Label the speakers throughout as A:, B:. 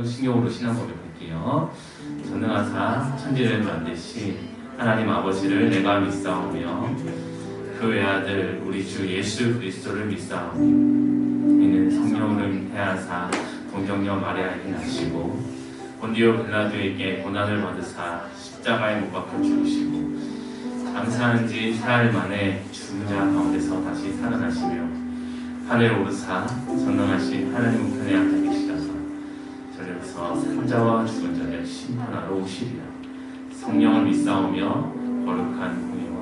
A: 신경으로 신앙 고백할게요. 전능하사 천지를 만드신 하나님 아버지를 내가 믿사오며 그 외아들 우리 주 예수 그리스도를 믿사오니 이는 성령을 태하사 동정녀 마리아에게 나시고 본디오 빌라도에게 고난을 받으사 십자가에 못 박혀 죽으시고 장사한 지 사흘 만에 죽은 자 가운데서 다시 살아나시며 하늘에 오르사 전능하신 하나님 우편에 앉아 계시다가 저리로서 산자와 죽은 자를 심판하러 오시리라. 성령을 믿사오며 거룩한 공의와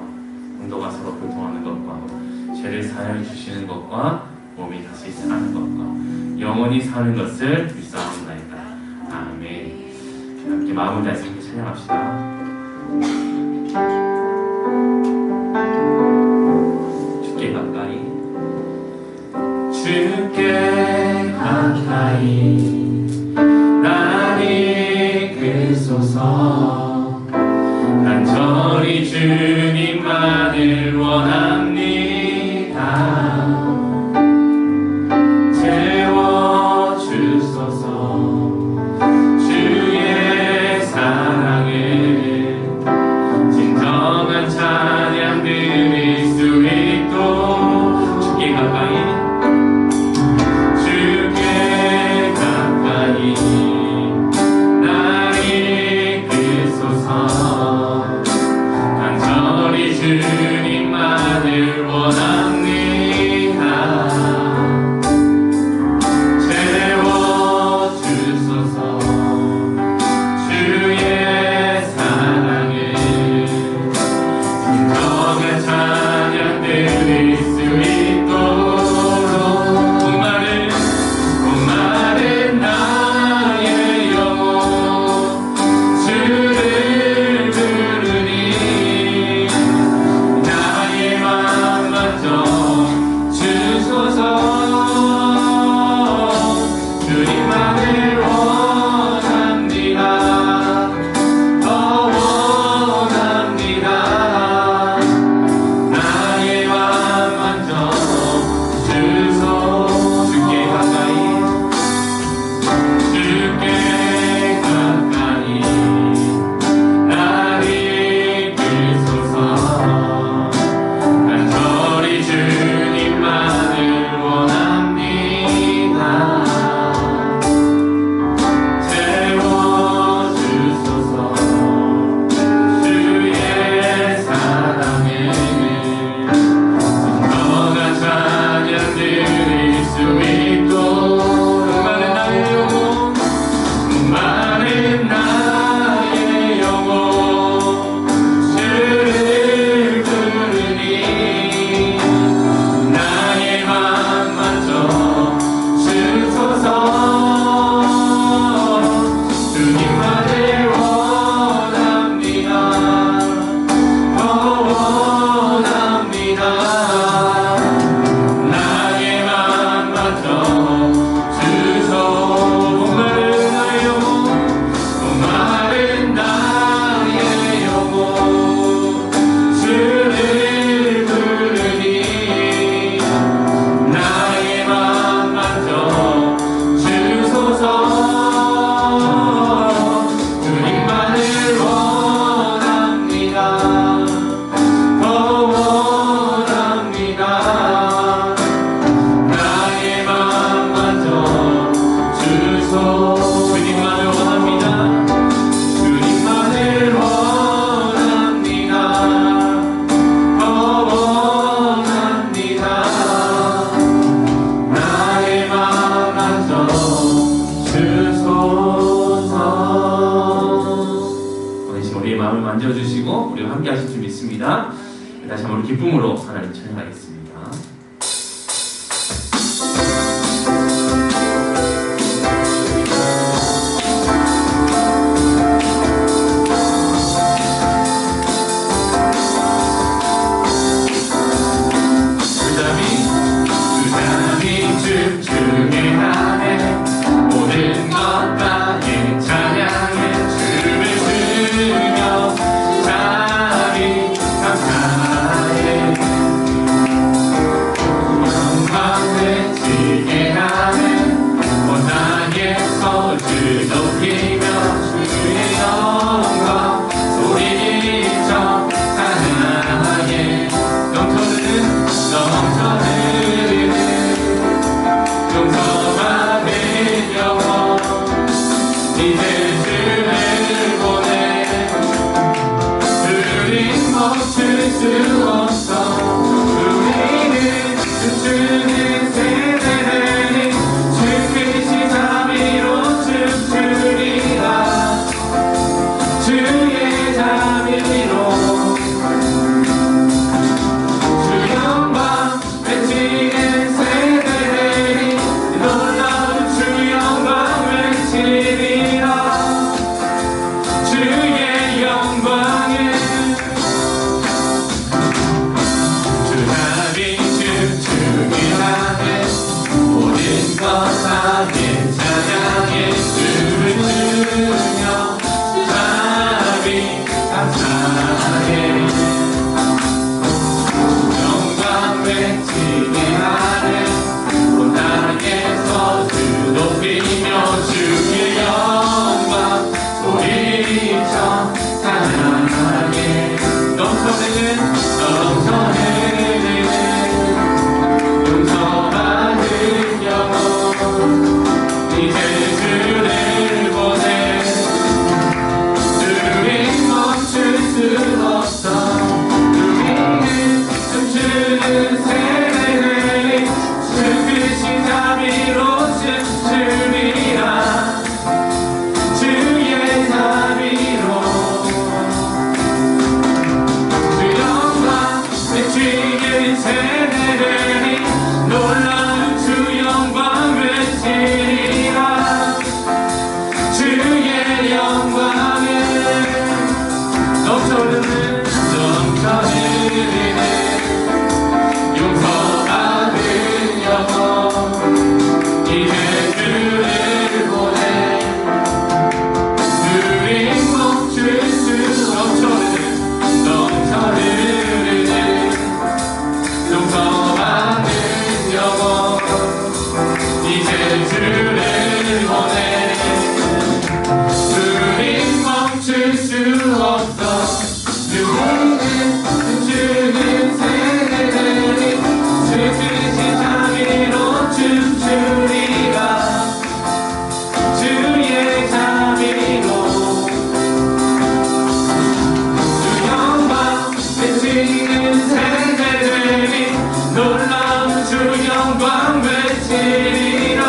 A: 공도가 서로 교통하는 것과 죄를 사하여 주시는 것과 몸이 다시 사는 것과 영원히 사는 것을 믿사옵나이다. 아멘. 함께 마음을 다해서 찬양합시다. 주께 가까이 주께 가까이 나를 이끌소서. 간절히 주님만을 원합니다. 채워주소서. 주의 사랑을 진정한 찬양 드릴 수 있도록 주께 가까이 주께 가까이 나를 이끌소서. 간절히 주님만을 원합니다. 채워주소서. 주의 사랑을 진정한 찬양 드릴 수 있도록 목마른 나의 영혼 주를 부르니 나의 맘 만져 주소서. 주님만을 원합니다. 더 원합니다. 나의 맘 만져 주소. 주께 가까이 주께 가까이 나를 이끌소서. 간절히 주님만을 원합니다. 채워주소서. 주의 사랑을 진정한 찬양 드릴 수 있도록 목마른 나의 영혼 주를 부르니 나의 맘 만져 주소서. 주님만을 원합니다. 더 원합니다. 나의 맘 만져 주소. 목마른 나의 영혼 목마른 나의 영혼 주를 부르니 나의 맘 만져 주소서. 주님만을 원합니다. 더 원합니다. 나의 맘 만져 주소. 주님만을 원합니다. 주님만을 원합니다. 더 원합니다. 나의 맘 만져 주소서. 오늘 지금 우리의 마음을 만져주시고 우리와 함께 하실 줄 믿습니다. 다시 한번 기쁨으로 하나님 찬양하겠습니다. 주담이 춤추게 하네. 모든 것 다해 찬양해. 춤을 추며 자비 감사해. 주 높이며 주의 영광 소리쳐 찬양하게 넘쳐는 용서받은 영혼 이제 주를 보내 우린 멈출 수 없어 우리는 춤추는 세대들이 주끝이 자비로 춤추리라 주의 자비로 주 영광 외치는 세대들이 놀라운 주 영광 외치리라 주의 영광을 주 자비 주 위하에 모든 것 함께 찬양해 주를 주며 자비 감사해 영광 외치게 하네 온 땅에서 주 높이며 주의 영광 소리쳐 찬양하게 넘쳐내는 용서받은 영혼 이제 주를 보내 우린 멈출 수 없어 우리는 춤추는 세대들이 주끝이 자비로 춤추리라 주의 자비로 주 영광 외치는 세대들이 놀라운 주 영광 외치리라 주의 영광에 넘쳐흐르는 용서받은 영혼 이제 주를 보내 우린 멈출 수 넘쳐흐르는 용서받은 영혼 이제 주를 보내 우린 멈출 수 없어 우리는 춤추는 세대들이 주끝이 자비로 춤추리라 주의 자비로 주 영광 외치는 세대들이 놀라운 주 영광 외치리라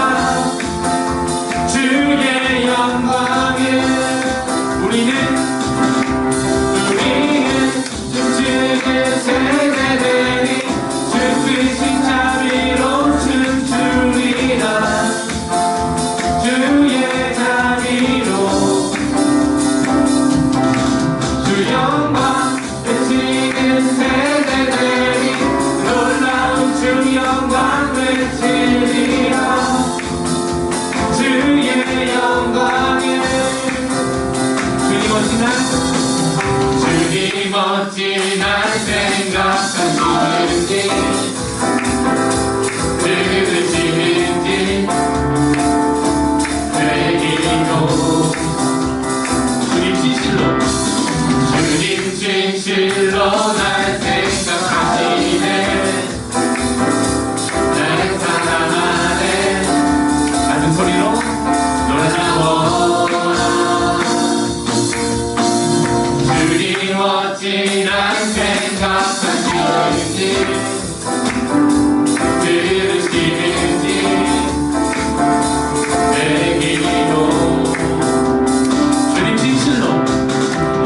A: 주의 영광에 우리는 춤추는 세대들이 주끝이 자비로 춤추리라 주의 자비로 주 영광 외치는 세대들이 놀라운 주 영광 외치리라 주의 영광에 주님 멋진 날 주님 멋진 날 생각하시는지 들으시는지 되기도 주님 진실로 날 생각하시네 날 사랑하네 낮은 소리로 놀라워라 주님 멋진 날 생각하시는지 들으시는지 내 기도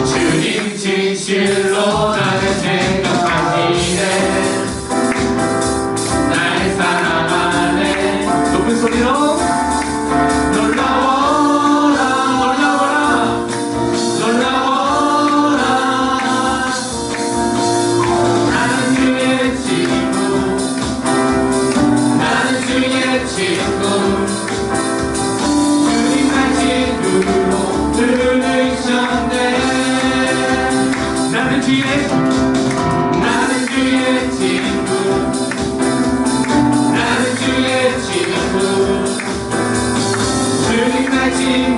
A: 주님 진실로 나를 생각하시네 날 사랑하네 높은 소리로 나는 주의 친구 주님 날 친구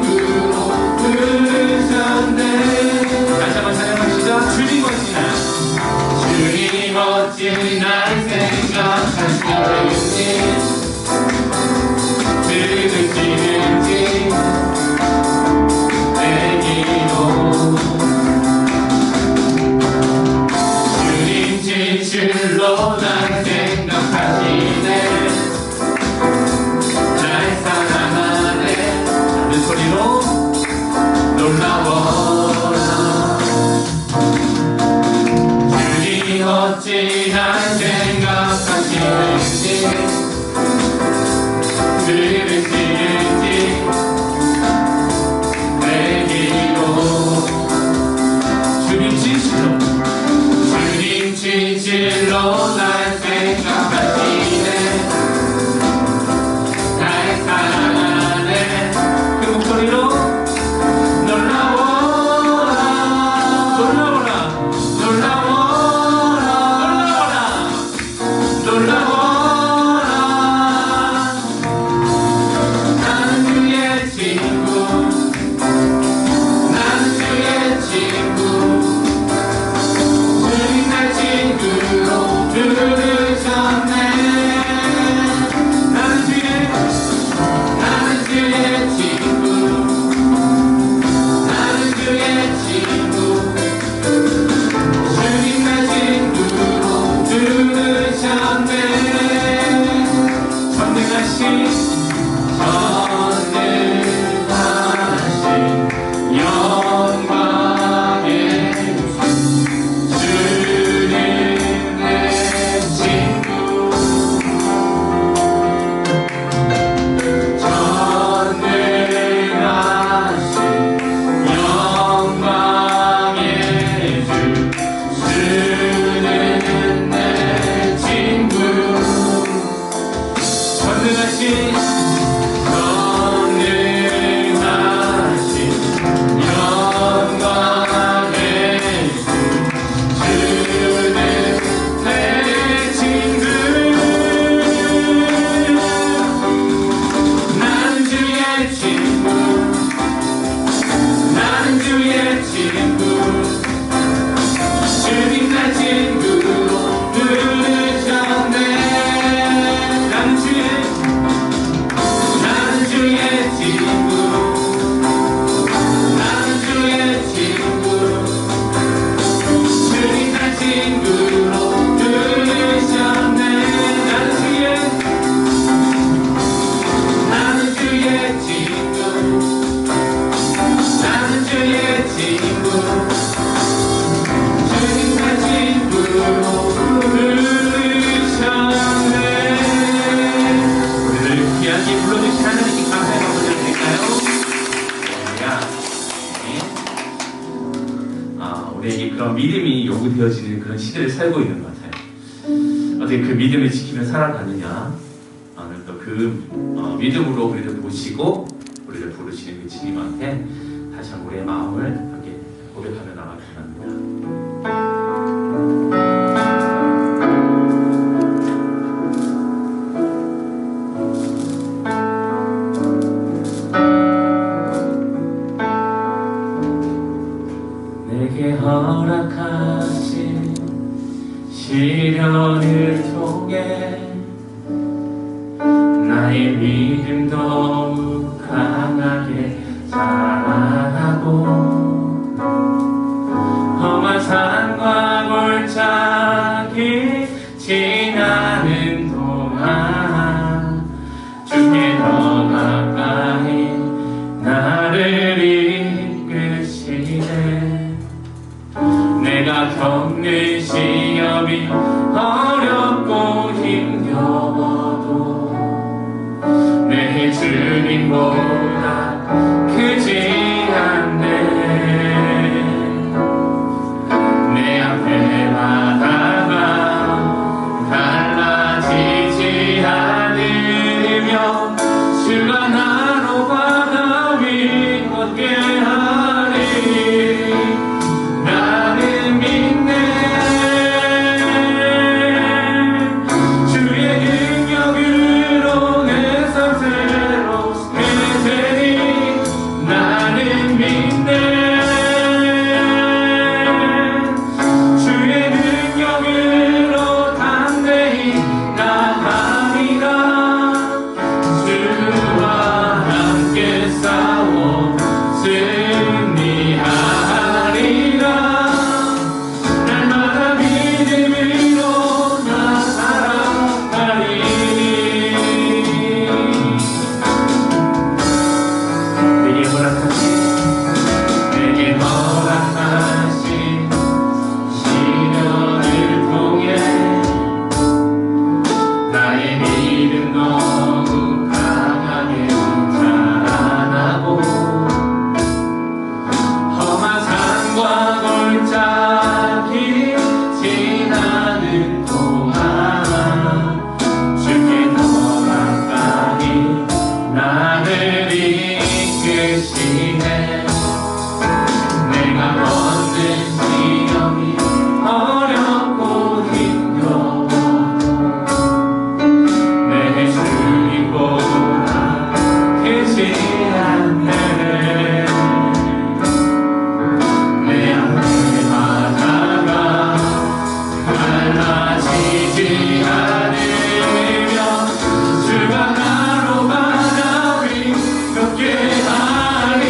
A: 우리에게 그런 믿음이 요구되어지는 그런 시대를 살고 있는 것 같아요. 어떻게 그 믿음을 지키며 살아가느냐, 오늘 또 그 믿음으로 우리를 보시고 우리를 부르시는 그 주님한테 다시 한번 우리의 마음을 함께 고백하며 나가기 바랍니다. 내게 허락하신 시련을 통해 나의 믿음 더욱 강하게 자라고 험한 산과 골짜기 지나는 동안 주께 더 가까이 나를 이끄시네. 내가 겪는 시험이 어렵고 힘겨워도 내 주님보다 크지 않네. 내 앞에 바다가 갈라지지 않으며 주가 나로 바다 위 걷게 하리. 나는 믿네. 주의 능력으로 내 삶 새롭게 되리. 나는 믿네. 주의 능력으로 담대히 나가리라. 주와 함께 싸워 승리하리라. 날마다 믿음으로 나 살아가리. 내게 허락하신 시련을 통해 나의 믿음 너무 강하게 자라나고 험한 산과 골짜기 지나는 동안 주께 더 가까이 나를 이끄시네. 내가 걷는 시험이 어렵고 힘겨워도 내 주님보다 크지 않네. 내 앞에 바다가 갈라지지 않으며 주가 나로 바다 위 걷게 하리.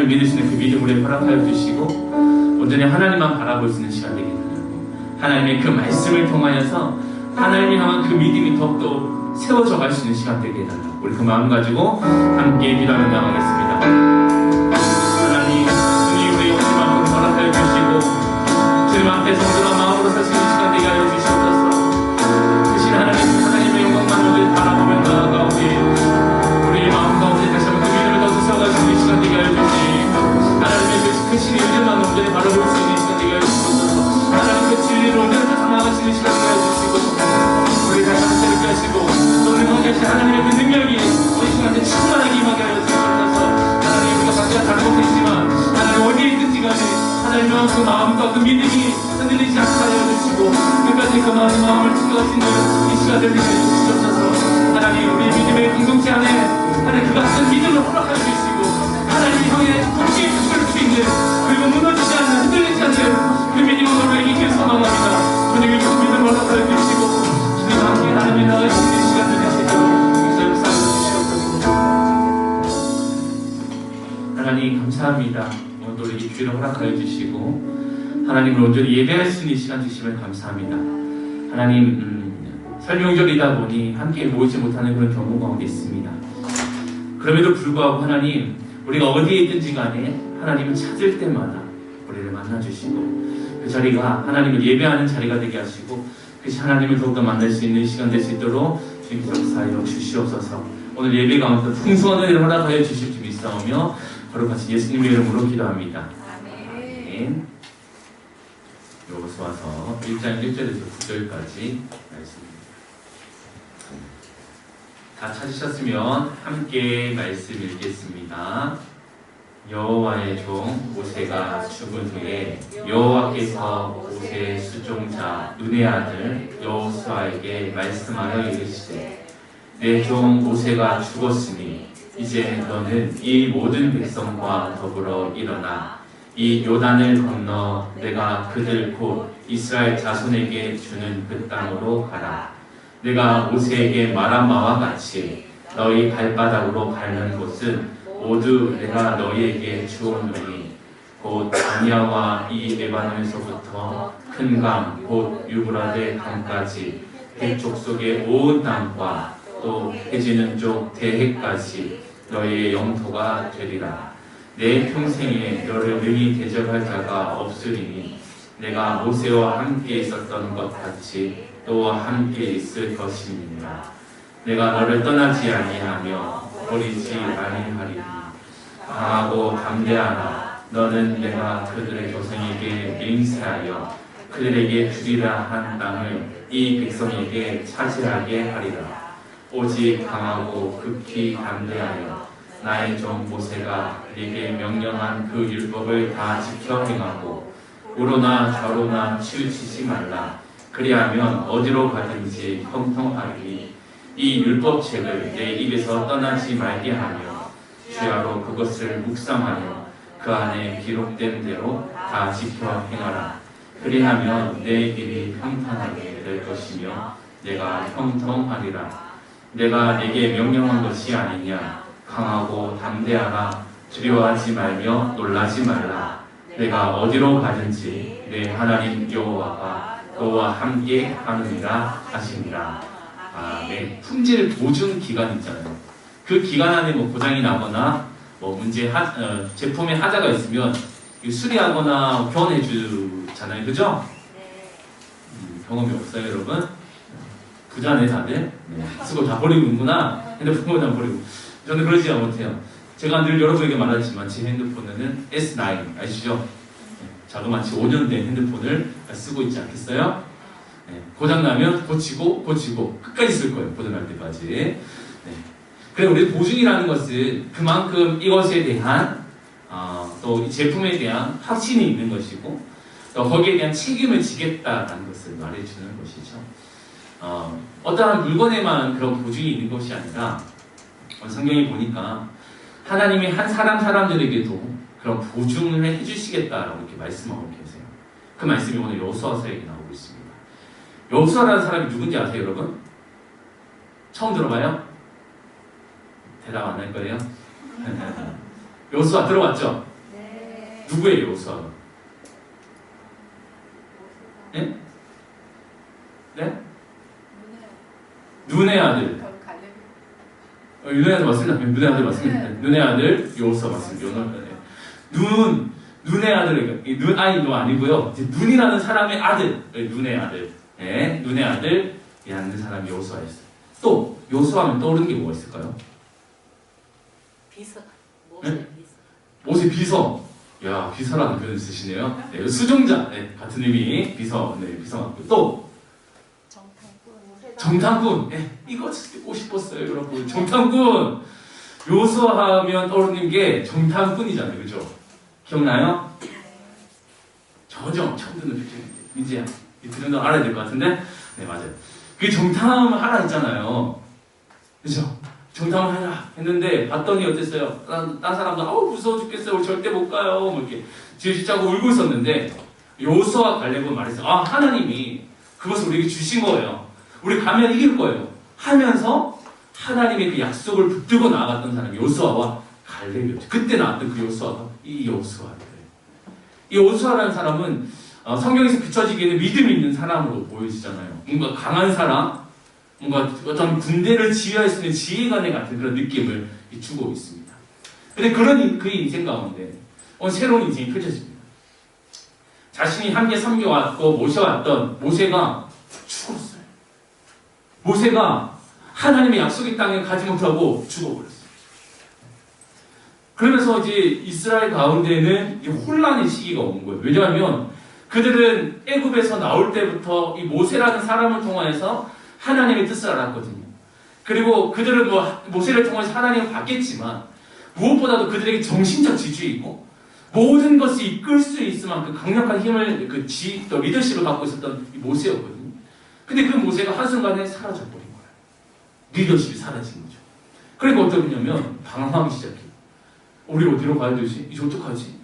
A: 하나님을 믿을 수 있는 그 믿음을 허락하여 주시고 온전히 하나님만 바라볼 수 있는 시간 되게 해달라고, 하나님의 그 말씀을 통하여서 하나님을 향한 그 믿음이 더욱더 세워져 갈 수 있는 시간 되게 해달라고, 우리 그 마음 가지고 함께 기도하며 나가겠습니다. 하나님, 주님 우리 영심함을 허락하여 주시고 주님 앞에 정중한 마음으로 설 수 있는 시간 되게 하여 주시옵소서. 크신 하나님의 영광만 우리 바라보며 나아가오니 우리 마음 가운데 다시 한번 그 믿음을 더 세워갈 수 있는 시간 되게 하여 주시고, 하나님의 그 크신 이름만 온전히 바라볼 수 있는 시간 되게 하여 주시옵소서. 하나님 그 진리를 온전히 더 나아가시는 시간 되게 하여 주시고, 우리 다시 한번 새롭게 하시고 동행하게 하신 하나님의 그 능력이 우리 시간에 충만하게 임하게 하여 주시옵소서. 하나님, 우리가 각자 다른 곳이지만 하나님 어디에 있든지 간에 하나님의 그 마음과 그 믿음이 흔들리지 않게 하여 주시고 끝까지 그 마음을 지켜갈 수 있는 이 시간 되게 하여 주시옵소서. 하나님, 우리 믿음의 공동체 안에 하나님 그 같은 믿음을 허락하여 주시고 하나님 향해 굳게 붙을 수 있는, 그리고 무너지지 않는, 흔들리지 않는 그 믿음으로 우리에게 소망합니다. 주님의 그 믿음을 허락하여 주시고 주님 함께 하나님의 나아가시는 시간 되게 하시도록 역사를 쌓여 주시옵소서. 하나님 감사합니다. 오늘도 우리 기회를 허락하여 주시고 하나님을 온전히 예배할 수 있는 시간 주시면 감사합니다. 하나님, 설명절이다 보니 함께 모이지 못하는 그런 경우 가운데 있습니다. 그럼에도 불구하고 하나님, 우리가 어디에 있든지 간에 하나님을 찾을 때마다 우리를 만나주시고 그 자리가 하나님을 예배하는 자리가 되게 하시고 그 하나님을 더욱더 만날 수 있는 시간 될 수 있도록 주님께서 역사하여 주시옵소서. 오늘 예배 가운데 풍성한 은혜를 허락하여 주실 줄 믿사오며 거룩하신 예수님의 이름으로 기도합니다. 아멘. 여기서 와서 1장 1절에서 9절까지 말씀입니다. 다 찾으셨으면 함께 말씀 읽겠습니다. 여호와의 종 모세가 죽은 후에 여호와께서 모세의 수종자 눈의 아들 여호수아에게 말씀하여 이르시되, 내 종 모세가 죽었으니 이제 너는 이 모든 백성과 더불어 일어나 이 요단을 건너 내가 그들 곧 이스라엘 자손에게 주는 그 땅으로 가라. 내가 모세에게 말한 바와 같이 너희 발바닥으로 밟는 곳은 모두 내가 너희에게 주었노니 곧 아니아와 이 레바논에서부터 큰 강 곧 유브라데 강까지 해쪽 속의 온 땅과 또 해지는 쪽 대해까지 너희의 영토가 되리라. 내 평생에 너를 능히 대적할 자가 없으리니 내가 모세와 함께 있었던 것 같이 또 함께 있을 것이니라. 내가 너를 떠나지 아니하며 버리지 아니하리니 강하고 담대하라. 너는 내가 그들의 조상에게 맹세하여 그들에게 주리라 한 땅을 이 백성에게 차지하게 하리라. 오직 강하고 극히 담대하여 나의 종 모세가 네게 명령한 그 율법을 다 지켜 행하고 우로나 좌로나 치우치지 말라. 그리하면 어디로 가든지 형통하리니 이 율법책을 내 입에서 떠나지 말게 하며 주야로 그것을 묵상하여 그 안에 기록된 대로 다 지켜 행하라. 그리하면 내 일이 평탄하게 될 것이며 내가 형통하리라. 내가 네게 명령한 것이 아니냐. 강하고 담대하라. 두려워하지 말며 놀라지 말라. 내가 어디로 가든지 내 하나님 여호와가 너와 함께 하느니라 하시니라. 아멘. 품질 보증 기간 있잖아요. 그 기간 안에 뭐 고장이 나거나 뭐 제품에 하자가 있으면 수리하거나 교환해 주잖아요. 그죠? 경험이 없어요, 여러분? 부자네 다들. 쓰고 다 버리고 있구나. 핸드폰을 다 버리고. 저는 그러지 못해요. 제가 늘 여러분에게 말하지만 제 핸드폰은 S9 아시죠? 자그마치 5년 된 핸드폰을 쓰고 있지 않겠어요? 고장나면 고치고 끝까지 쓸 거예요. 고장날 때까지. 그래, 우리 보증이라는 것은 그만큼 이것에 대한 또 이 제품에 대한 확신이 있는 것이고 또 거기에 대한 책임을 지겠다라는 것을 말해주는 것이죠. 어떠한 물건에만 그런 보증이 있는 것이 아니라 성경에 보니까 하나님이 한 사람들에게도 그런 보증을 해주시겠다라고 이렇게 말씀하고 계세요. 그 말씀이 오늘 여호수아서에게 나오고 있습니다. 여호수아라는 사람이 누군지 아세요, 여러분? 처음 들어봐요? 대답 안 할 거예요? 여호수아 들어봤죠? 누구예요, 요수아가? 네? 네? 눈의 아들. 눈의 아들 맞습니다. 눈의 아들 맞습니다. 눈의 아들 요수아 맞습니다. 눈의 아들, 눈 아이도 아니고요. 이제 눈이라는 사람의 아들, 눈의 아들, 네, 눈의 아들이라는 사람이 요수아였어요. 또 요수아하면 떠오르는 게 뭐가 있을까요?
B: 비서.
A: 네? 모세 비서. 야, 비서라는 표현 쓰시네요. 네, 수종자, 네, 같은 의미 비서, 네, 비서 맞고 또 정탐꾼. 네, 이거 듣고 싶었어요, 여러분. 정탐꾼. 요수아하면 떠오르는 게 정탐꾼이잖아요, 그죠? 기억나요? 저정 처음 듣는 표현인데 민지야, 이 들은 거 알아야 될 것 같은데, 네 맞아요. 그 정탐을 하라 했잖아요, 그죠? 정탐을 해라 했는데 봤더니 어땠어요? 딴 사람도 아우 무서워 죽겠어요, 우리 절대 못 가요, 뭐 이렇게 지으시자고 울고 있었는데 요수아 갈렙은 말했어요. 아, 하나님이 그것을 우리에게 주신 거예요. 우리 가면 이길 거예요 하면서 하나님의 그 약속을 붙들고 나아갔던 사람이 요수아와 갈렙이었죠. 그때 나왔던 그 요수아가 이 요수아예요. 이 요수아라는 사람은 성경에서 비춰지기에는 믿음이 있는 사람으로 보여지잖아요. 뭔가 강한 사람, 뭔가 어떤 군대를 지휘할 수 있는 지휘관의 같은 그런 느낌을 주고 있습니다. 근데 그런 그의 인생 가운데 새로운 인생이 펼쳐집니다. 자신이 함께 섬겨왔고 모셔왔던 모세가 죽었어요. 모세가 하나님의 약속의 땅에 가지 못하고 죽어버렸어요. 그러면서 이제 이스라엘 가운데는 혼란의 시기가 온 거예요. 왜냐하면 그들은 애굽에서 나올 때부터 이 모세라는 사람을 통해서 하나님의 뜻을 알았거든요. 그리고 그들은 모세를 통해서 하나님을 봤겠지만 무엇보다도 그들에게 정신적 지주이고 모든 것을 이끌 수 있을 만큼 강력한 힘을 또 리더십을 갖고 있었던 이 모세였거든요. 근데 그 모세가 한순간에 사라져버린 거예요. 리더십이 사라진 거죠. 그러니까 어떠냐면 방황하기 시작해요. 우리 어디로 가야 되지? 이제 어떡하지?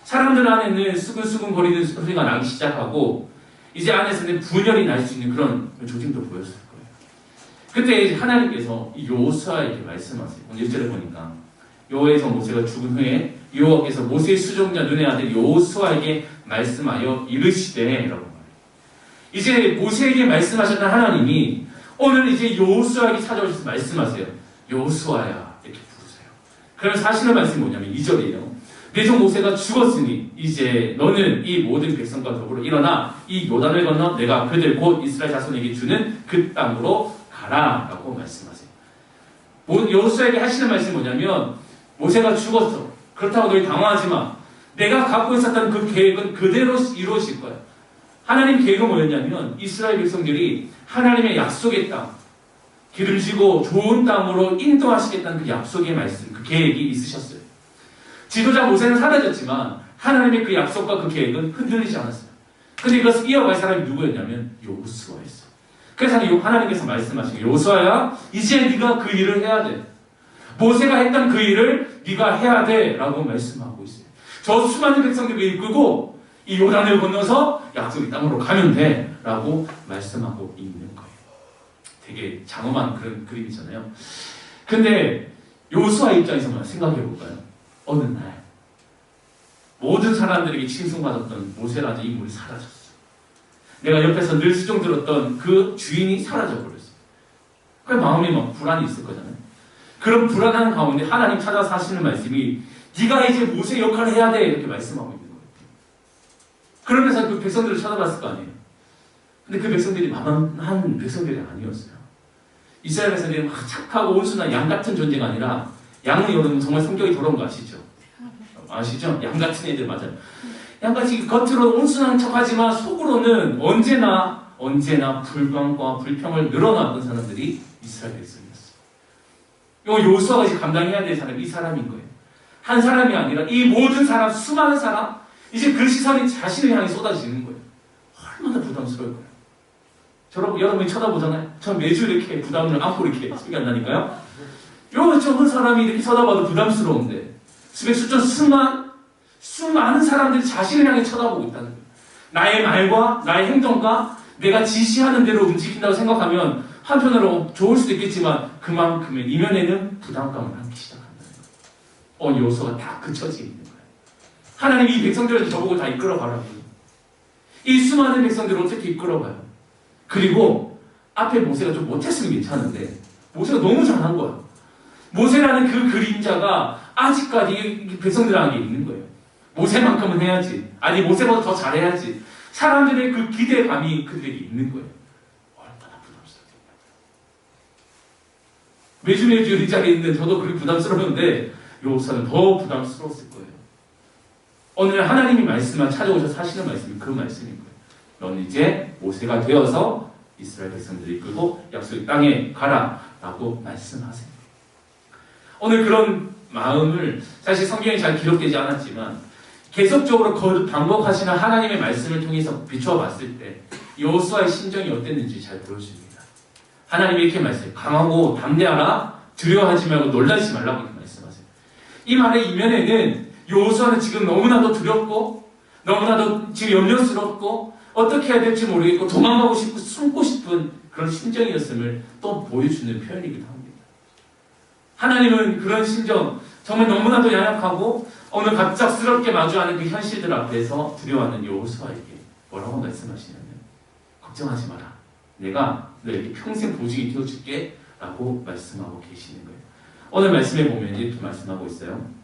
A: 사람들 안에는 수근수근거리는 소리가 나기 시작하고 이제 안에서는 분열이 날 수 있는 그런 조짐도 보였을 거예요. 그때 하나님께서 요수아에게 말씀하세요. 오늘 1절에 보니까 여호와에서 모세가 죽은 후에 여호와께서 모세의 수종자 눈의 아들 요수아에게 말씀하여 이르시되 라고 말해요. 이제 모세에게 말씀하셨던 하나님이 오늘 이제 요수아에게 찾아오셔서 말씀하세요. 요수아야 이렇게 부르세요. 그럼 사실의 말씀이 뭐냐면 2절이에요. 내 종 모세가 죽었으니 이제 너는 이 모든 백성과 더불어 일어나 이 요단을 건너 내가 그들 곧 이스라엘 자손에게 주는 그 땅으로 가라 라고 말씀하세요. 여호수아에게 하시는 말씀이 뭐냐면 모세가 죽었어. 그렇다고 너희 당황하지 마. 내가 갖고 있었던 그 계획은 그대로 이루어질 거야. 하나님 계획은 뭐였냐면 이스라엘 백성들이 하나님의 약속의 땅, 기름지고 좋은 땅으로 인도하시겠다는 그 약속의 말씀, 그 계획이 있으셨어요. 지도자 모세는 사라졌지만 하나님의 그 약속과 그 계획은 흔들리지 않았어요. 근데 이것을 이어갈 사람이 누구였냐면 여호수아였어요. 그래서 하나님께서 말씀하시고 여호수아야 이제 네가 그 일을 해야 돼. 모세가 했던 그 일을 네가 해야 돼 라고 말씀하고 있어요. 저 수많은 백성들을 이끌고 이 요단을 건너서 약속의 땅으로 가면 돼 라고 말씀하고 있는 거예요. 되게 장엄한 그런 그림이잖아요. 근데 여호수아 입장에서 생각해 볼까요? 어느 날 모든 사람들에게 칭송받았던 모세라는 인물이 사라졌어. 내가 옆에서 늘 수종 들었던 그 주인이 사라져버렸어. 그 마음에 막 불안이 있을 거잖아요. 그런 불안한 가운데 하나님 찾아서 하시는 말씀이 네가 이제 모세 역할을 해야 돼 이렇게 말씀하고 있는 거예요. 그러면서 그 백성들을 쳐다봤을 거 아니에요. 근데 그 백성들이 만만한 백성들이 아니었어요. 이스라엘 백성들이 막 착하고 온순한 양 같은 존재가 아니라 양은 여러분 정말 성격이 더러운 거 아시죠? 아시죠? 양 같은 애들 맞아요. 양같이 겉으로 온순한 척하지만 속으로는 언제나 불평과 불평을 늘어놨던 사람들이 이스라엘 백성이었어요. 이 여호수아가 이제 감당해야 될 사람이 이 사람인 거예요. 한 사람이 아니라 이 모든 사람, 수많은 사람, 이제 그 시선이 자신을 향해 쏟아지는 거예요. 얼마나 부담스러울 거예요. 여러분이 쳐다보잖아요. 전 매주 이렇게 부담을 안고 이렇게 소개한다니까요. 요 적은 사람이 이렇게 쳐다봐도 부담스러운데 수많은 사람들이 자신을 향해 쳐다보고 있다는 거예요. 나의 말과 나의 행동과 내가 지시하는 대로 움직인다고 생각하면 한편으로 좋을 수도 있겠지만 그만큼의 이면에는 부담감을 안기 시작한다는 거예요. 여호수아가 다 그쳐지게 있는 거예요. 하나님이 이 백성들을 저보고 다 이끌어가라고. 이 수많은 백성들을 어떻게 이끌어가요? 그리고 앞에 모세가 좀 못했으면 괜찮은데 모세가 너무 잘한 거야. 모세라는 그 그림자가 아직까지 백성들에게 있는 거예요. 모세만큼은 해야지. 아니 모세보다 더 잘해야지. 사람들의 그 기대감이 그들에게 있는 거예요. 얼마나 부담스럽겠냐. 매주 이 자리에 있는 저도 그렇게 부담스러웠는데 여호수아는 더 부담스러웠을 거예요. 오늘 하나님이 말씀만 찾아오셔서 하시는 말씀이 그 말씀인 거예요. 너는 이제 모세가 되어서 이스라엘 백성들을 이끌고 약속의 땅에 가라 라고 말씀하세요. 오늘 그런 마음을 사실 성경에 잘 기록되지 않았지만 계속적으로 반복하시는 하나님의 말씀을 통해서 비추어 봤을 때 여호수아의 심정이 어땠는지 잘 보여줍니다. 하나님이 이렇게 말씀해요. 강하고 담대하라. 두려워하지 말고 놀라지 말라고 이렇게 말씀하세요. 이 말의 이면에는 여호수아는 지금 너무나도 두렵고 너무나도 지금 염려스럽고 어떻게 해야 될지 모르겠고 도망가고 싶고 숨고 싶은 그런 심정이었음을 또 보여주는 표현이기도 합니다. 하나님은 그런 심정, 정말 너무나도 연약하고 오늘 갑작스럽게 마주하는 그 현실들 앞에서 두려워하는 여호수아에게 뭐라고 말씀하시냐면 걱정하지 마라. 내가 너에게 평생 보증이 되어줄게 라고 말씀하고 계시는 거예요. 오늘 말씀에 보면 이렇게 말씀하고 있어요.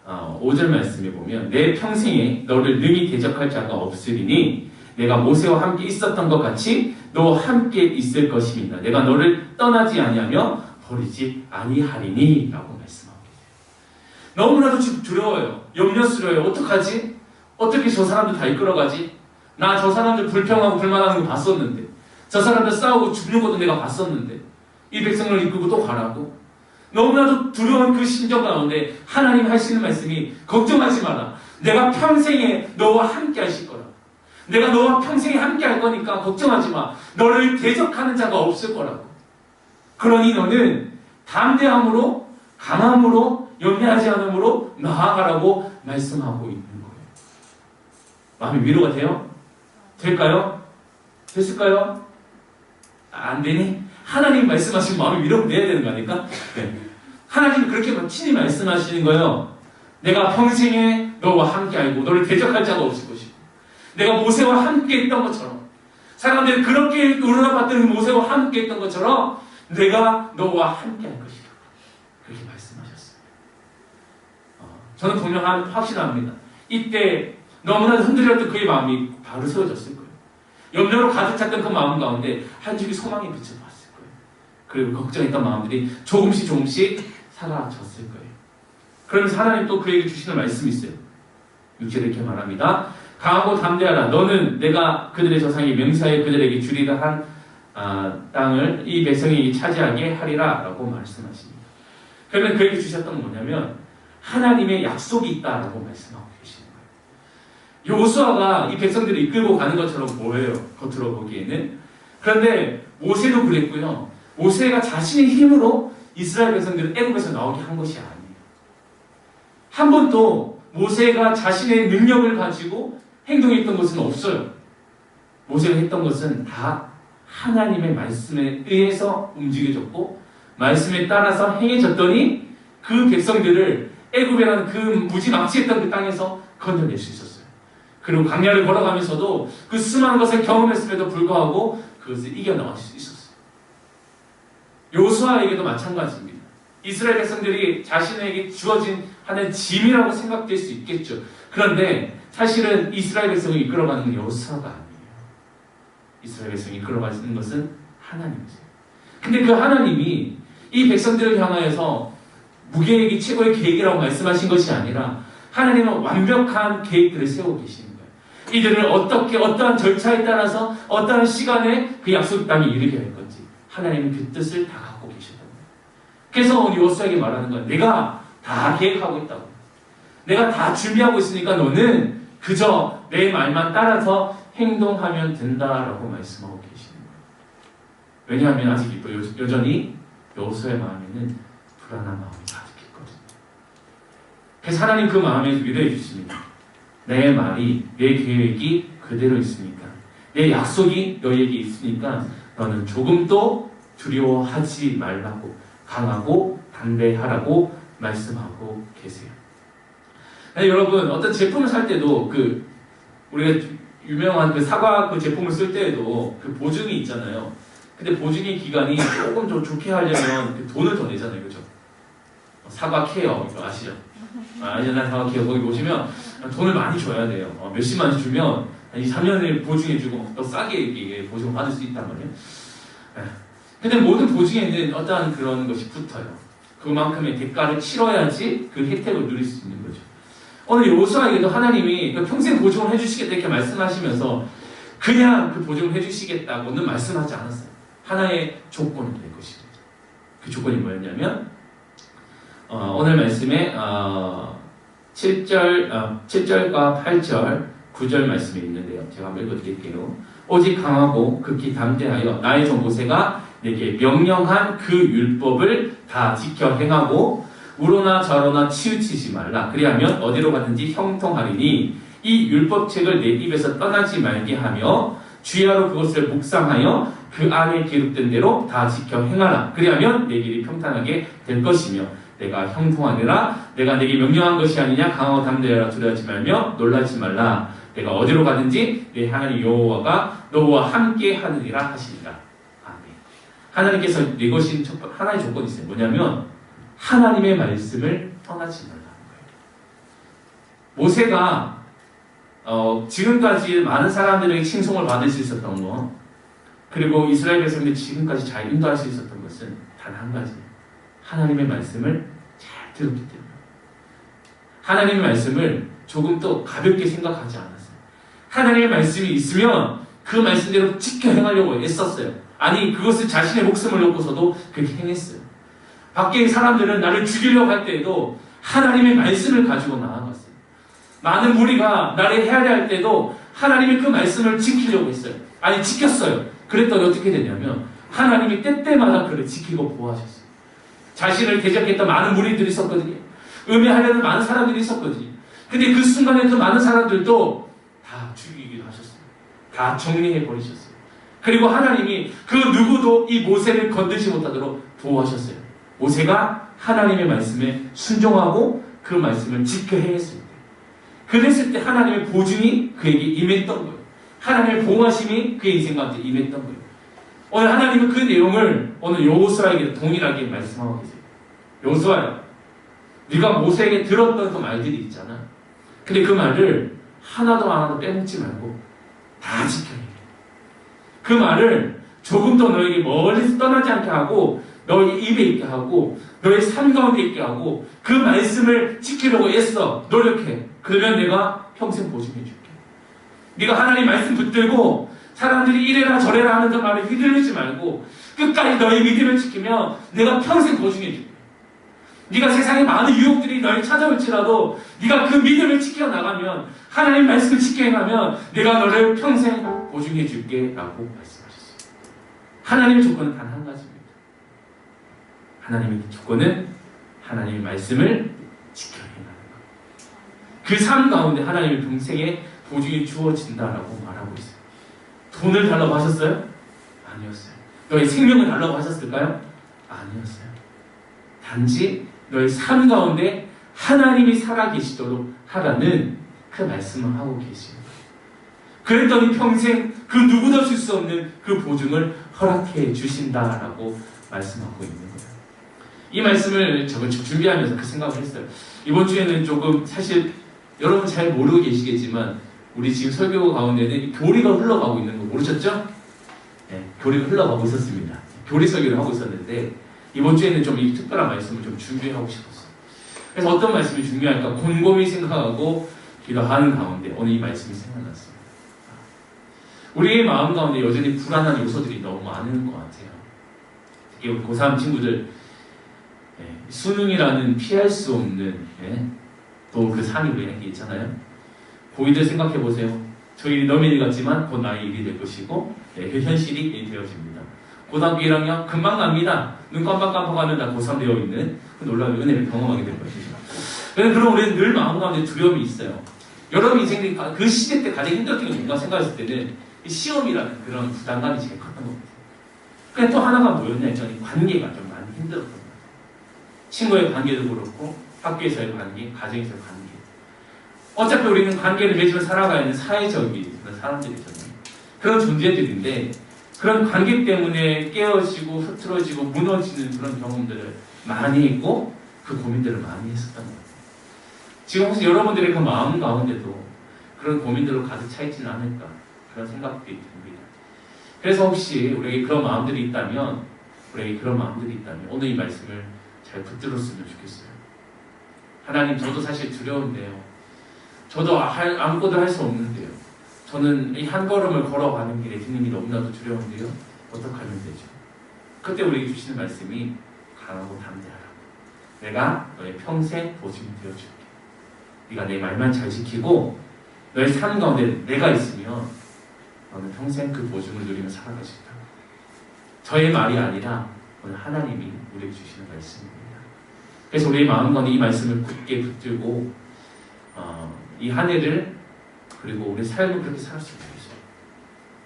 A: 5절 말씀에 보면 내 평생에 너를 능히 대적할 자가 없으리니 내가 모세와 함께 있었던 것 같이 너와 함께 있을 것입니다. 내가 너를 떠나지 아니하며 버리지 아니하리니 라고 말씀하고 계세요. 너무나도 지금 두려워요. 염려스러워요. 어떡하지? 어떻게 저 사람들 다 이끌어가지? 나 저 사람들 불평하고 불만하는 거 봤었는데 저 사람들 싸우고 죽는 것도 내가 봤었는데 이 백성을 이끌고 또 가라고? 너무나도 두려운 그 심정 가운데 하나님 하시는 말씀이 걱정하지 마라. 내가 평생에 너와 함께 하실 거라. 내가 너와 평생에 함께 할 거니까 걱정하지 마. 너를 대적하는 자가 없을 거라고. 그러니 너는 담대함으로 강함으로 염려하지 않음으로 나아가라고 말씀하고 있는 거예요. 마음이 위로가 돼요? 될까요? 됐을까요? 안 되니? 하나님 말씀하시면 마음이 위로가 돼야 되는 거 아닙니까? 네. 하나님이 그렇게 친히 말씀하시는 거예요. 내가 평생에 너와 함께 알고 너를 대적할 자가 없을 것이고 내가 모세와 함께 했던 것처럼 사람들이 그렇게 우러나봤던 모세와 함께 했던 것처럼 내가 너와 함께 할 것이다. 그렇게 말씀하셨어요. 저는 분명 확신합니다. 이때 너무나 흔들렸던 그의 마음이 바로 세워졌을 거예요. 염려로 가득 찼던 그 마음 가운데 한 줄기 소망이 비춰봤을 거예요. 그리고 걱정했던 마음들이 조금씩 사라졌을 거예요. 그러면서 하나님 또 그에게 주시는 말씀이 있어요. 6절에 이렇게 말합니다. 강하고 담대하라. 너는 내가 그들의 조상이 맹세하여 그들에게 주리라 한 땅을 이 백성이 차지하게 하리라 라고 말씀하십니다. 그러면 그에게 주셨던 건 뭐냐면 하나님의 약속이 있다라고 말씀하고 계시는 거예요. 여호수아가 이 백성들을 이끌고 가는 것처럼 보여요. 겉으로 보기에는. 그런데 모세도 그랬고요. 모세가 자신의 힘으로 이스라엘 백성들을 애굽에서 나오게 한 것이 아니에요. 한 번도 모세가 자신의 능력을 가지고 행동했던 것은 없어요. 모세가 했던 것은 다 하나님의 말씀에 의해서 움직여졌고 말씀에 따라서 행해졌더니 그 백성들을 애굽이라는 그 무지막지했던 그 땅에서 건져낼 수 있었어요. 그리고 광야를 걸어가면서도 그 수많은 것을 경험했음에도 불구하고 그것을 이겨나갈 수 있었어요. 여호수아에게도 마찬가지입니다. 이스라엘 백성들이 자신에게 주어진 하나의 짐이라고 생각될 수 있겠죠. 그런데 사실은 이스라엘 백성을 이끌어가는 건 여호수아가 아니에요. 이스라엘 백성이 이끌어가는 것은 하나님이세요. 근데 그 하나님이 이 백성들을 향하여서 무계획이 최고의 계획이라고 말씀하신 것이 아니라 하나님은 완벽한 계획들을 세우고 계시는 거예요. 이들을 어떻게 어떠한 절차에 따라서 어떠한 시간에 그 약속 땅에 이르게 할 건지 하나님은 그 뜻을 다 갖고 계셨던 거예요. 그래서 오늘 여호수아에게 말하는 거예요. 내가 다 계획하고 있다고. 내가 다 준비하고 있으니까 너는 그저 내 말만 따라서 행동하면 된다라고 말씀하고 계시는 거예요. 왜냐하면 아직 또 여전히 여호수아의 마음에는 불안한 마음이 가득했거든요. 그래서 하나님 그 마음에 위로해 주십니다. 내 말이, 내 계획이 그대로 있으니까, 내 약속이 너에게 있으니까 너는 조금도 두려워하지 말라고, 강하고 담대하라고 말씀하고 계세요. 아니, 여러분 어떤 제품을 살 때도 우리가 유명한 사과 제품을 쓸 때에도 보증이 있잖아요. 근데 보증의 기간이 조금 더 좋게 하려면 돈을 더 내잖아요, 그죠? 사과 케어 이거 아시죠? 아시잖아요, 사과 케어 거기 보시면 돈을 많이 줘야 돼요. 몇십만 원 주면 한 2, 3년을 보증해주고 더 싸게 이게 보증을 받을 수 있단 말이에요. 근데 모든 보증에는 어떠한 그런 것이 붙어요. 그만큼의 대가를 치러야지 그 혜택을 누릴 수 있는 거죠. 오늘 여호수아에게도 하나님이 평생 보증을 해주시겠다 이렇게 말씀하시면서 그냥 보증을 해주시겠다고는 말씀하지 않았어요. 하나의 조건이 될 것입니다. 그 조건이 뭐였냐면 오늘 말씀에 7절과 8절 9절 말씀이 있는데요. 제가 한번 읽어드릴게요. 오직 강하고 극히 담대하여 나의 종 모세가 내게 명령한 그 율법을 다 지켜 행하고 우로나 저로나 치우치지 말라. 그리하면 어디로 가든지 형통하리니 이 율법책을 내 입에서 떠나지 말게 하며 주야로 그것을 묵상하여 그 안에 기록된 대로 다 지켜 행하라. 그리하면 내 길이 평탄하게 될 것이며 내가 형통하리라. 내가 내게 명령한 것이 아니냐. 강하고 담대하라. 두려워하지 말며 놀라지 말라. 내가 어디로 가든지 내 하나님 여호와가 너와 함께 하느니라 하시니라. 아멘. 하나님께서 내것인 하나의 조건이 있어요. 뭐냐면 하나님의 말씀을 떠나지 말라는 거예요. 모세가 지금까지 많은 사람들에게 칭송을 받을 수 있었던 거, 그리고 이스라엘 백성들이 지금까지 잘 인도할 수 있었던 것은 단 한 가지예요. 하나님의 말씀을 잘 들었기 때문에. 하나님의 말씀을 조금 더 가볍게 생각하지 않았어요. 하나님의 말씀이 있으면 그 말씀대로 지켜 행하려고 애썼어요. 아니, 그것을 자신의 목숨을 놓고서도 그렇게 행했어요. 밖에 사람들은 나를 죽이려고 할 때에도 하나님의 말씀을 가지고 나아갔어요. 많은 무리가 나를 헤아려 때도 하나님의 그 말씀을 지키려고 했어요. 아니, 지켰어요. 그랬더니 어떻게 되냐면 하나님이 때때마다 그를 지키고 보호하셨어요. 자신을 대적했던 많은 무리들이 있었거든요. 음해하려는 많은 사람들이 있었거든요. 근데 그 순간에 그 많은 사람들도 다 죽이기도 하셨어요. 다 정리해버리셨어요. 그리고 하나님이 그 누구도 이 모세를 건들지 못하도록 보호하셨어요. 모세가 하나님의 말씀에 순종하고 그 말씀을 지켜 행했을 때, 그랬을 때 하나님의 보증이 그에게 임했던 거예요. 하나님의 보호하심이 그의 인생 가운데 임했던 거예요. 오늘 하나님은 그 내용을 오늘 여호수아에게 동일하게 말씀하고 계세요. 여호수아야, 네가 모세에게 들었던 그 말들이 있잖아. 근데 그 말을 하나도 빼먹지 말고 다 지켜야 해. 그 말을 조금 더 너에게 멀리서 떠나지 않게 하고 너의 입에 있게 하고 너의 삶 가운데 있게 하고 그 말씀을 지키려고 애써 노력해. 그러면 내가 평생 보증해 줄게. 네가 하나님 말씀 붙들고 사람들이 이래라 저래라 하는 그 말에 휘둘리지 말고 끝까지 너의 믿음을 지키면 내가 평생 보증해 줄게. 네가 세상에 많은 유혹들이 너를 찾아올지라도 네가 그 믿음을 지켜나가면 하나님 말씀을 지켜 행하면 내가 너를 평생 보증해 줄게 라고 말씀하셨어요. 하나님의 조건은 단 한 가지입니다. 하나님의 조건은 하나님의 말씀을 지켜 행하는 것. 그 삶 가운데 하나님의 평생에 보증이 주어진다라고 말하고 있어요. 돈을 달라고 하셨어요? 아니었어요. 너의 생명을 달라고 하셨을까요? 아니었어요. 단지 너의 삶 가운데 하나님이 살아계시도록 하라는 그 말씀을 하고 계시는 거예요. 그랬더니 평생 그 누구도 줄 수 없는 그 보증을 허락해 주신다라고 말씀하고 있는 거예요. 이 말씀을 저번 주 준비하면서 그 생각을 했어요. 이번 주에는 조금 사실 여러분 잘 모르고 계시겠지만 우리 지금 설교 가운데는 교리가 흘러가고 있는 거 모르셨죠? 네, 교리가 흘러가고 있었습니다. 교리 설교를 하고 있었는데 이번 주에는 좀 이 특별한 말씀을 좀 준비하고 싶었어요. 그래서 어떤 말씀이 중요할까 곰곰이 생각하고 기도하는 가운데 오늘 이 말씀이 생각났습니다. 우리의 마음 가운데 여전히 불안한 요소들이 너무 많은 것 같아요. 특히 우리 고3 친구들 수능이라는 피할 수 없는 또 그 산이 우리에게 있잖아요. 고이들 생각해 보세요. 저희 너무 일 같지만 곧 나의 일이 될 것이고 그 현실이 되어집니다. 고등학교 1학년 금방 갑니다. 눈 깜빡깜빡하면 다 고3 되어 있는 그 놀라운 은혜를 경험하게 될 것입니다. 그럼 우리는 늘 마음 가운데 두려움이 있어요. 여러분 인생이 그 시대 때 가장 힘들었던 게 뭔가 생각했을 때는 시험이라는 그런 부담감이 제일 컸던 것 같아요. 근데 또 하나가 뭐였냐 했더니 관계가 좀 많이 힘들었던 것 같아요. 친구의 관계도 그렇고 학교에서의 관계, 가정에서의 관계. 어차피 우리는 관계를 맺으며 살아가야 하는 사회적인 그런 사람들이잖아요. 그런 존재들인데 그런 관계 때문에 깨어지고 흐트러지고 무너지는 그런 경험들을 많이 했고 그 고민들을 많이 했었던 거예요. 지금 혹시 여러분들의 그 마음 가운데도 그런 고민들로 가득 차 있지는 않을까 그런 생각들이 듭니다. 그래서 혹시 우리에게 그런 마음들이 있다면 오늘 이 말씀을 잘 붙들었으면 좋겠어요. 하나님, 저도 사실 두려운데요. 저도 아무것도 할 수 없는데요. 저는 이 한 걸음을 걸어가는 길에 주님이 너무나도 두려운데요. 어떻게 하면 되죠? 그때 우리에게 주시는 말씀이 강하고 담대하라. 내가 너의 평생 보증이 되어줄게. 네가 내 말만 잘 지키고 너의 삶 가운데 내가 있으면 너는 평생 그 보증을 누리며 살아갈 수 있다. 저의 말이 아니라 오늘 하나님이 우리에게 주시는 말씀입니다. 그래서 우리의 마음 가운데 이 말씀을 굳게 붙들고 이 한 해를 그리고 우리 삶을 그렇게 살았으면 좋겠어요.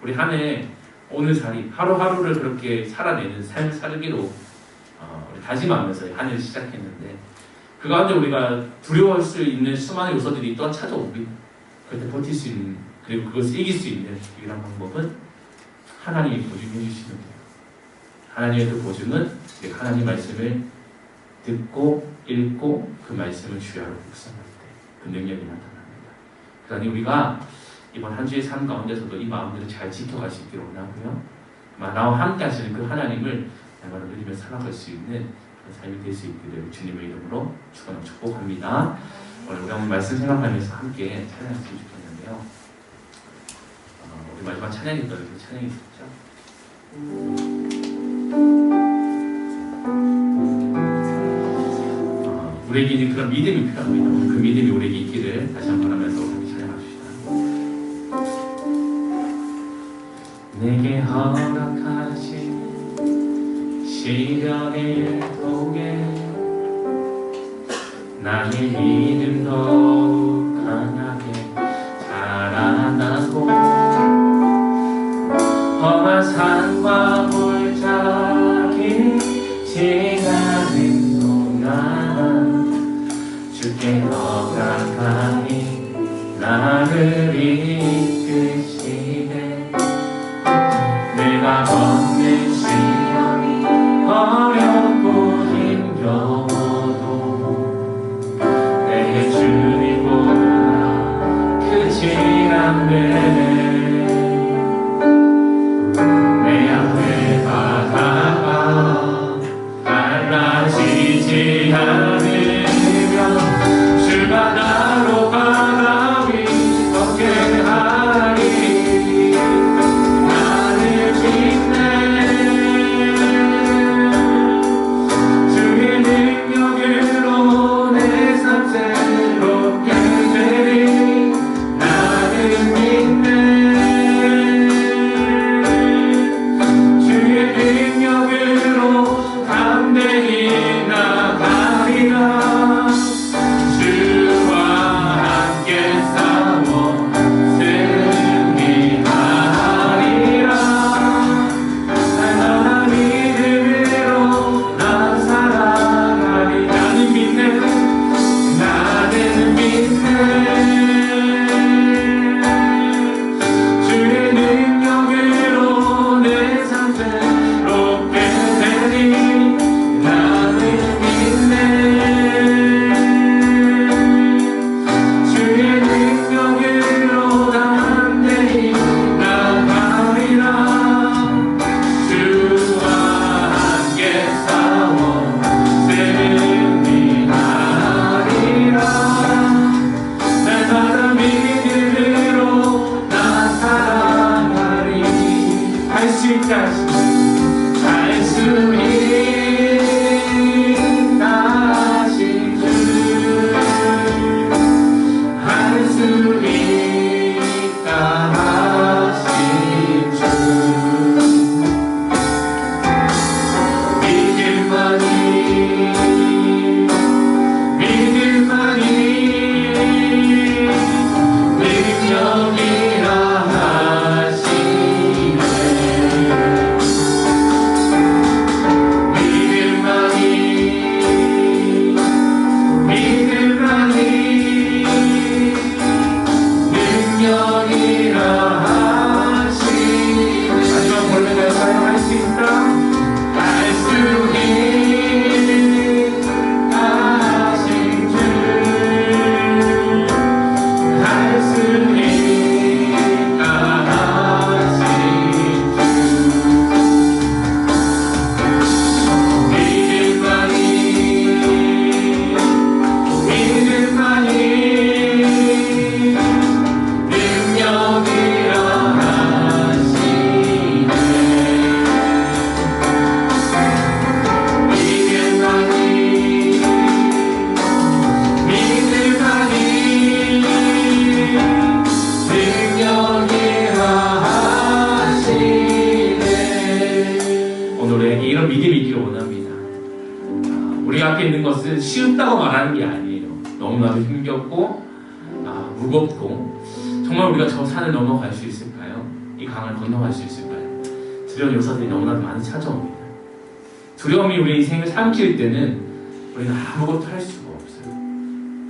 A: 우리 한 해 오늘 자리 하루하루를 그렇게 살아내는 삶을 살기로 우리 다짐하면서 한 해를 시작했는데 그 가운데 우리가 두려워할 수 있는 수많은 요소들이 또한 찾아옵니다. 그때 버틸 수 있는 그리고 그것을 이길 수 있는 유일한 방법은 하나님이 보증해 주시는 거예요. 하나님의 그 보증은 하나님 말씀을 듣고 읽고 그 말씀을 주야로 묵상할 때 그 능력이 나타납니다. 그러니 우리가 이번 한 주의 삶 가운데서도 이 마음들을 잘 지켜갈 수 있기를 원하고요. 나와 함께 하시는 그 하나님을 내가 누리며 살아갈 수 있는 그런 삶이 될 수 있기를 주님의 이름으로 축원하고 축복합니다. 오늘 우리 한번 말씀 생각하면서 함께 찬양했으면 좋겠는데요. 우리 마지막 찬양이 있던 그 찬양이 있었죠? 우리에게는 그런 믿음이 필요합니다. 그 믿음이 우리에게 있기를 다시 한번 하면서 함께 찬양합시다. 내게 허락하신 시련의 통에 나의 믿음 더욱 강하게 자라나고 험한 산과 골짜기 지나는 동안 주께 더 가까이 나를 이끄시네. 내가 걷는 시련이 어렵고 힘겨워도 내 주님보다 크지 않네. 내 앞에 바다가 갈라지지 않으면 주가 나로 바다 위 걷게 하리. 나를 빛내 주의 능력으로 내 삶 새롭게 되리. 나를 믿네 주의 능력으로 담대히 나가리라. 주와 함께 싸워 것은 쉬웠다고 말하는 게 아니에요. 너무나도 힘겹고 무겁고 정말 우리가 저 산을 넘어갈 수 있을까요? 이 강을 건너갈 수 있을까요? 두려운 요소들이 너무나도 많이 찾아옵니다. 두려움이 우리 인생을 삼킬 때는 우리는 아무것도 할 수가 없어요.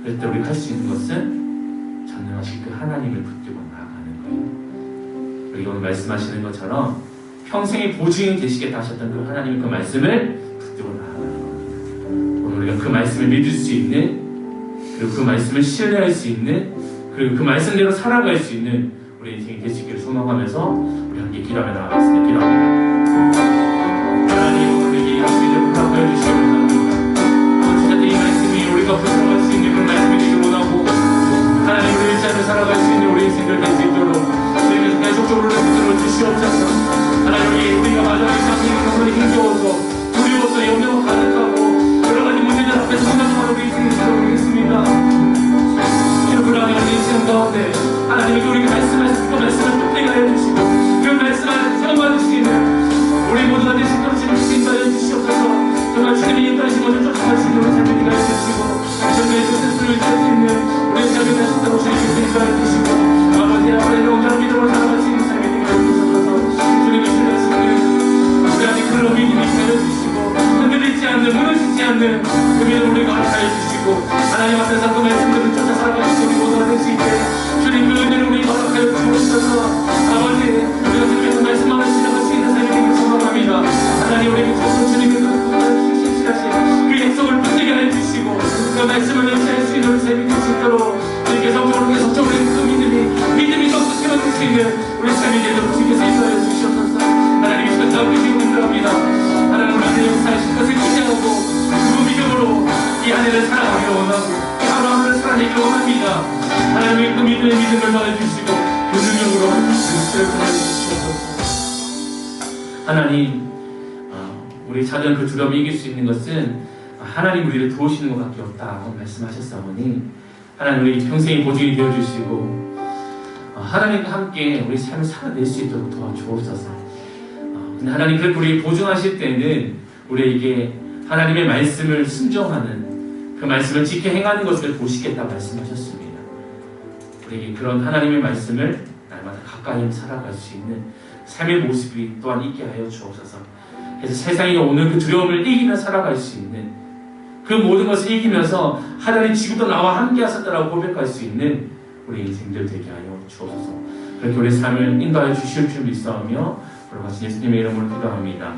A: 그럴 때 우리가 할 수 있는 것은 전능하신 그 하나님을 붙들고 나아가는 거예요. 우리가 오늘 말씀하시는 것처럼 평생의 보증이 되시겠다 하셨던 그 하나님의 그 말씀을 붙들고 나아가는 겁니다. 오늘 우리가 그 말씀을 믿을 수 있는, 그리고 그 말씀을 신뢰할 수 있는, 그리고 그 말씀대로 살아갈 수 있는 우리 인생이 되시기를 소망하면서 우리 함께 기도하며 나아가겠습니다. 기도합니다. 하나님, 우리에게 이런 믿음을 허락하여 주시기 원합니다. 진짜 이 말씀이 우리가 붙들어갈 수 있는 그 말씀이 되기를 원하고, 하나님 우리 일자로 살아갈 수 있는 우리 인생들 될 수 있도록 주님께서 계속적으로 붙들어 주시옵소서. 하나님, 우리가 마지막에 잡히는 것들이 힘겨워서 두려워서 염려가 가득하고 여러 가지 문제들 앞에서 생각하는 우리 인생이 되어보겠습니다. 불안해 하는 인생 가운데 하나님이 우리에게 말씀하신 그 말씀을 붙들게 하여 주시고 그 말씀을 체험받을 수 있는 우리 모두가 되시도록 주님 하여 주시옵소서. 정말 주님이 인도하신 것을 쫓아갈 수 있는 우리 삶이 되게 하여 주시고 정말 그 스스로를 지을 수 있는 우리 삶이 되시도록 주님이 인도하여 주시고 아버지 아버지의 온전한 믿음으로 살아갈 수 있는 삶이 되게 하여 주셔서 주님을 신뢰하시는 우리 안에 그런 믿음이 하여 주시고 흔들리지 않는 무너지지 않는 그 믿음을 우리가 하여 주시고 하나님 앞에서 그 말씀들을 쫓아 살아갈 수 있는 모두가 될 수 있게 주님 그 은혜를 우리가 허락하여 주옵소서. 아버지 우리가 주님께서 말씀하는 시작을 수 있는 삶이 되길 소망합니다. 하나님 우리에게 주셔서 주님께서 실시하신 그 약속을 붙들게 하여 주시고 그 말씀을 의지할 수 있는 삶이 될 수 있도록 주님께서 계속적으로 그 믿음이 더 세워질 수 있는 우리 삶이 되도록 주님께서 인도하여 주시옵소서. 하나님 이 시간 다음 주시고 인도합니다. 하나님 우리의 역사하신 것을 기대하고 그 믿음으로 이 안에를 살아가기를 원하고 하루하루를 살아내기를 원합니다. 하나님의 그 믿음의 믿음을 받아주시고 그 능력으로 그 수를 보내주시옵소서. 하나님 우리 작은 그 두려움을 이길 수 있는 것은 하나님 우리를 도우시는 것밖에 없다고 말씀하셨사오니 하나님 우리 평생의 보증이 되어주시고 하나님과 함께 우리 삶을 살아낼 수 있도록 도와주옵소서. 근데 하나님 그렇게 우리 보증하실 때는 우리에게 하나님의 말씀을 순종하는 그 말씀을 지켜 행하는 것을 보시겠다 말씀하셨습니다. 우리에게 그런 하나님의 말씀을 날마다 가까이 살아갈 수 있는 삶의 모습이 또한 있게 하여 주옵소서. 그래서 세상에 오는 그 두려움을 이기며 살아갈 수 있는 그 모든 것을 이기면서 하나님 지금도 나와 함께 하셨다라고 고백할 수 있는 우리 인생들 되게 하여 주옵소서. 그렇게 우리 삶을 인도하여 주실 줄 믿사오며 우리 같이 예수님의 이름으로 기도합니다.